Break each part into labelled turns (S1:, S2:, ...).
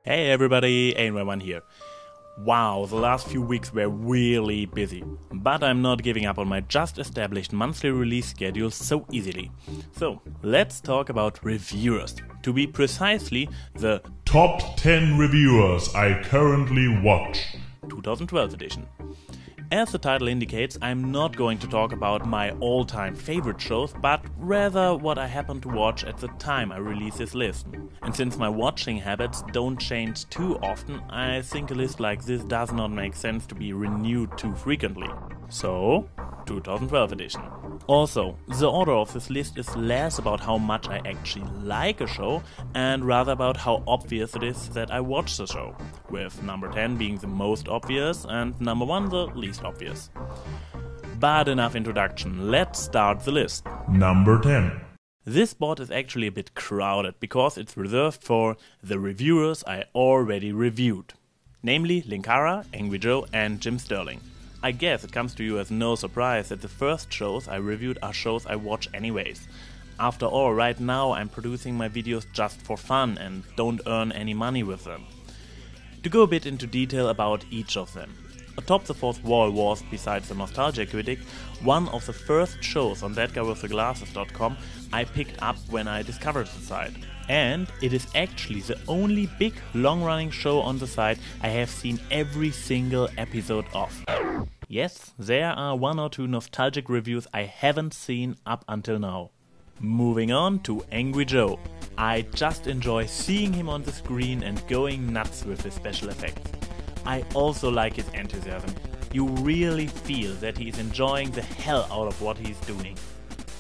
S1: Hey everybody, Ain1 here. Wow, the last few weeks were really busy. But I'm not giving up on my just established monthly release schedule so easily. So, let's talk about reviewers. To be precisely, the
S2: Top 10 reviewers I currently watch.
S1: 2012 edition. As the title indicates, I'm not going to talk about my all-time favorite shows, but rather what I happen to watch at the time I release this list. And since my watching habits don't change too often, I think a list like this does not make sense to be renewed too frequently. So, 2012 edition. Also, the order of this list is less about how much I actually like a show and rather about how obvious it is that I watch the show, with number 10 being the most obvious and number 1 the least obvious. But enough introduction, let's start the list.
S2: Number 10.
S1: This spot is actually a bit crowded because it's reserved for the reviewers I already reviewed, namely Linkara, Angry Joe and Jim Sterling. I guess it comes to you as no surprise that the first shows I reviewed are shows I watch anyways. After all, right now I'm producing my videos just for fun and don't earn any money with them. To go a bit into detail about each of them. Atop the Fourth Wall was, besides the Nostalgia Critic, one of the first shows on thatguywiththeglasses.com I picked up when I discovered the site. And it is actually the only big long-running show on the site I have seen every single episode of. Yes, there are one or two nostalgic reviews I haven't seen up until now. Moving on to Angry Joe. I just enjoy seeing him on the screen and going nuts with his special effects. I also like his enthusiasm. You really feel that he is enjoying the hell out of what he's doing.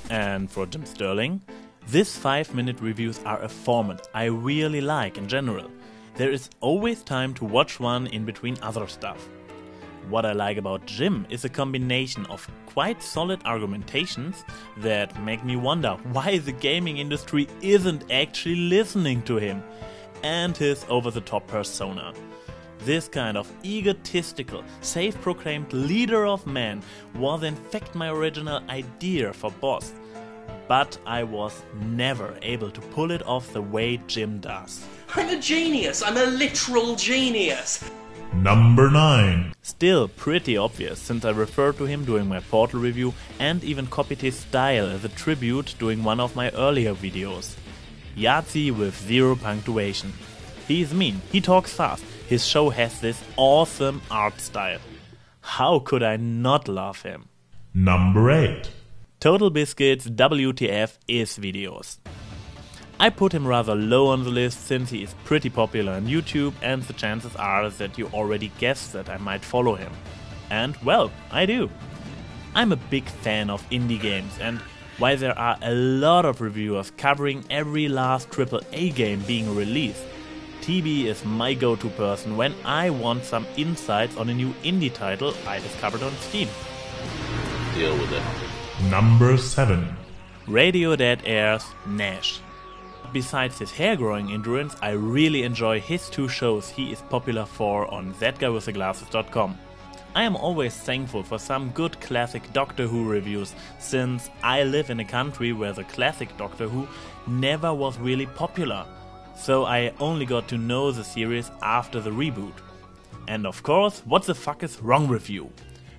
S1: And for Jim Sterling, these 5-minute reviews are a format I really like in general. There is always time to watch one in between other stuff. What I like about Jim is a combination of quite solid argumentations that make me wonder why the gaming industry isn't actually listening to him, and his over-the-top persona. This kind of egotistical, self-proclaimed leader of men was in fact my original idea for Boss, but I was never able to pull it off the way Jim does.
S3: I'm a genius! I'm a literal genius!
S2: Number 9.
S1: Still pretty obvious, since I referred to him during my Portal review and even copied his style as a tribute during one of my earlier videos. Yahtzee with zero punctuation. He's mean, he talks fast, his show has this awesome art style. How could I not love him?
S2: Number 8.
S1: Total Biscuit's WTF is videos. I put him rather low on the list since he is pretty popular on YouTube and the chances are that you already guessed that I might follow him. And well, I do. I'm a big fan of indie games, and while there are a lot of reviewers covering every last AAA game being released, TB is my go-to person when I want some insights on a new indie title I discovered on Steam.
S4: Deal with it.
S2: Number 7.
S1: Radio Dead Air's Nash. Besides his hair-growing endurance, I really enjoy his two shows he is popular for on thatguywiththeglasses.com. I am always thankful for some good classic Doctor Who reviews, since I live in a country where the classic Doctor Who never was really popular, so I only got to know the series after the reboot. And of course, What the Fuck is Wrong with You?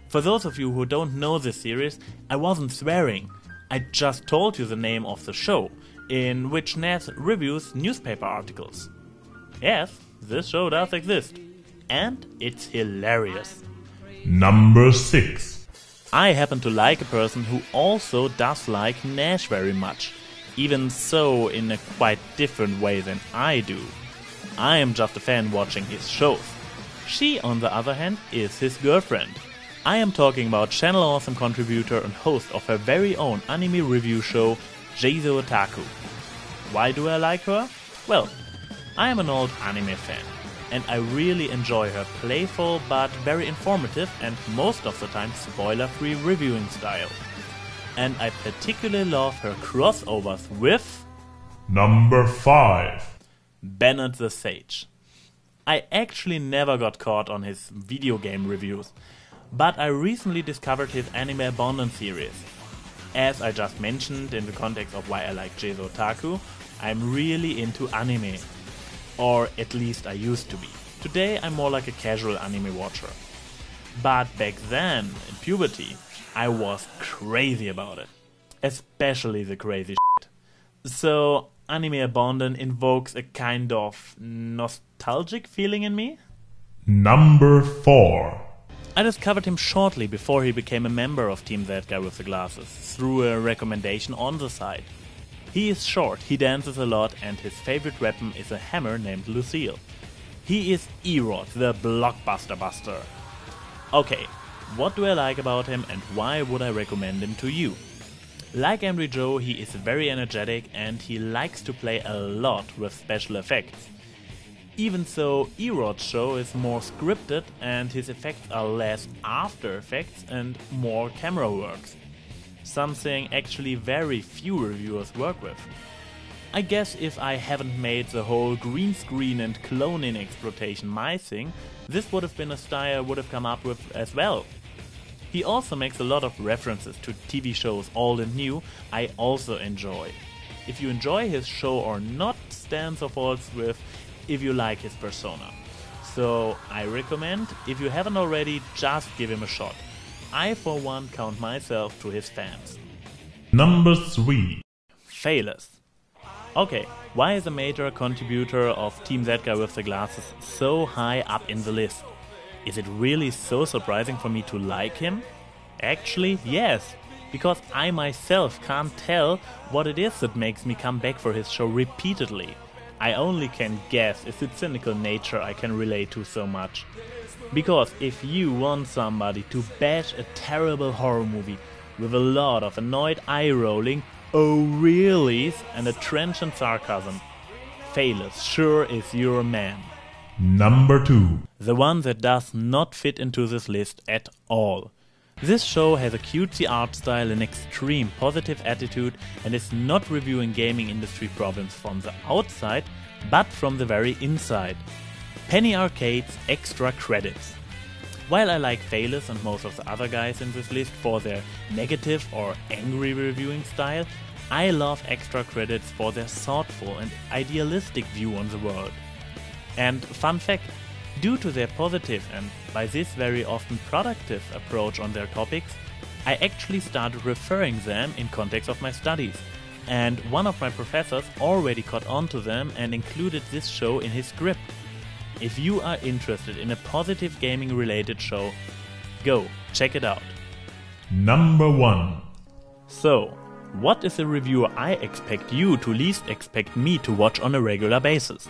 S1: For those of you who don't know this series, I wasn't swearing. I just told you the name of the show, in which Nash reviews newspaper articles. Yes, this show does exist. And it's hilarious.
S2: Number 6.
S1: I happen to like a person who also does like Nash very much. Even so, in a quite different way than I do. I am just a fan watching his shows. She, on the other hand, is his girlfriend. I am talking about Channel Awesome contributor and host of her very own anime review show, Jeizo Otaku. Why do I like her? Well, I am an old anime fan, and I really enjoy her playful but very informative and most of the time spoiler-free reviewing style. And I particularly love her crossovers with
S2: Number 5.
S1: Bennett the Sage. I actually never got caught on his video game reviews, but I recently discovered his Anime Abandon series. As I just mentioned in the context of why I like Jeizo Otaku, I'm really into anime. Or at least I used to be. Today I'm more like a casual anime watcher. But back then, in puberty, I was crazy about it. Especially the crazy shit. So, anime abandon invokes a kind of nostalgic feeling in me.
S2: Number 4.
S1: I discovered him shortly before he became a member of Team That Guy with the Glasses, through a recommendation on the site. He is short, he dances a lot, and his favorite weapon is a hammer named Lucille. He is Erod, the blockbuster buster. Okay, what do I like about him and why would I recommend him to you? Like Angry Joe, he is very energetic and he likes to play a lot with special effects. Even so, Erod's show is more scripted and his effects are less After Effects and more camera works. Something actually very few reviewers work with. I guess if I haven't made the whole green screen and cloning exploitation my thing, this would have been a style I would have come up with as well. He also makes a lot of references to TV shows old and new I also enjoy. If you enjoy his show or not stands or falls with if you like his persona. So I recommend, if you haven't already, just give him a shot. I for one count myself to his fans.
S2: Number 3.
S1: Phaelus. Okay, why is a major contributor of Team That Guy with the Glasses so high up in the list? Is it really so surprising for me to like him? Actually, yes, because I myself can't tell what it is that makes me come back for his show repeatedly. I only can guess it's its cynical nature I can relate to so much. Because if you want somebody to bash a terrible horror movie with a lot of annoyed eye-rolling, oh reallys, and a trenchant sarcasm, Phaelus sure is your man.
S2: Number 2.
S1: The one that does not fit into this list at all. This show has a cutesy art style, an extreme positive attitude, and is not reviewing gaming industry problems from the outside, but from the very inside. Penny Arcade's Extra Credits. While I like Phaelus and most of the other guys in this list for their negative or angry reviewing style, I love Extra Credits for their thoughtful and idealistic view on the world. And fun fact, due to their positive and by this very often productive approach on their topics, I actually started referring them in context of my studies. And one of my professors already caught on to them and included this show in his script. If you are interested in a positive gaming related show, go check it out.
S2: Number 1.
S1: So, what is a reviewer I expect you to least expect me to watch on a regular basis?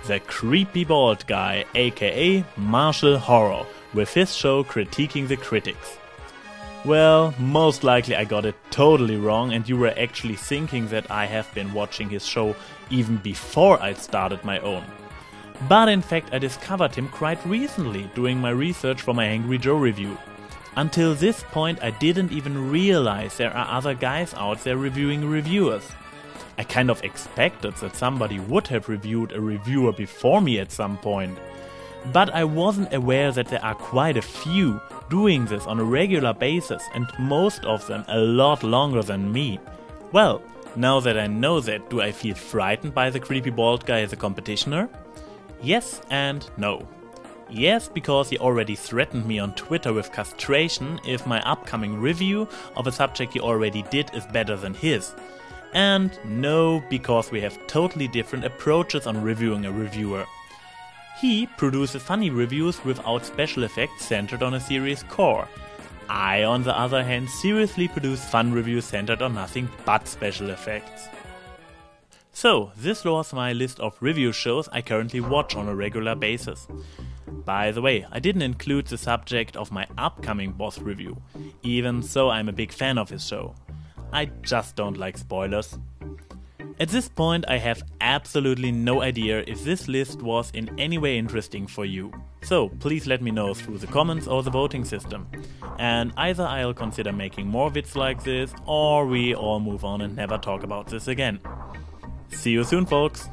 S1: The creepy bald guy, aka Martial Horror, with his show critiquing the critics. Well, most likely I got it totally wrong and you were actually thinking that I have been watching his show even before I started my own. But in fact I discovered him quite recently doing my research for my Angry Joe review. Until this point I didn't even realize there are other guys out there reviewing reviewers. I kind of expected that somebody would have reviewed a reviewer before me at some point. But I wasn't aware that there are quite a few doing this on a regular basis and most of them a lot longer than me. Well, now that I know that, do I feel frightened by the creepy bald guy as a competitioner? Yes and no. Yes, because he already threatened me on Twitter with castration if my upcoming review of a subject he already did is better than his. And no, because we have totally different approaches on reviewing a reviewer. He produces funny reviews without special effects centered on a series core. I, on the other hand, seriously produce fun reviews centered on nothing but special effects. So, this was my list of review shows I currently watch on a regular basis. By the way, I didn't include the subject of my upcoming boss review, even so I'm a big fan of his show. I just don't like spoilers. At this point I have absolutely no idea if this list was in any way interesting for you. So please let me know through the comments or the voting system. And either I'll consider making more vids like this or we all move on and never talk about this again. See you soon, folks!